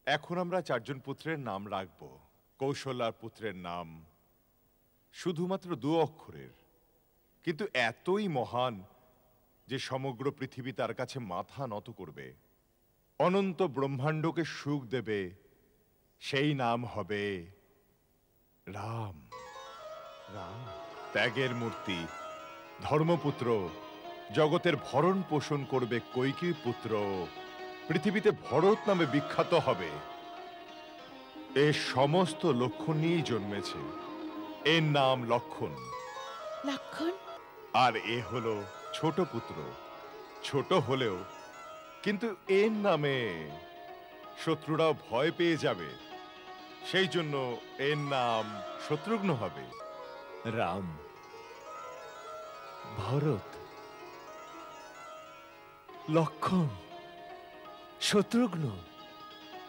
এখন আমরা চারজন পুত্রের নাম রাখব। কৌশলার পুত্রের নাম শুধুমাত্র 2 অক্ষরের, কিন্তু এতই মহান যে সমগ্র পৃথিবী তার কাছে মাথা নত করবে, অনন্ত ব্রহ্মাণ্ডকে সুখ দেবে। সেই নাম হবে রাম। রাম ত্যাগের মূর্তি, ধর্মপুত্র, জগতের ভরণ পোষণ করবে কৈকেয়ী পুত্র, পৃথিবীতে ভরত নামে বিখ্যাত হবে। এ সমস্ত লক্ষণ নিয়েই জন্মেছে। এর নাম লক্ষণ। লক্ষণ? আর এ হলো ছোট পুত্র, ছোট হলেও কিন্তু এর নামে শত্রুরাও ভয় পেয়ে যাবে, সেই জন্য এর নাম শত্রুঘ্ন হবে। রাম, ভরত, লক্ষণ, শত্রুঘ্ন।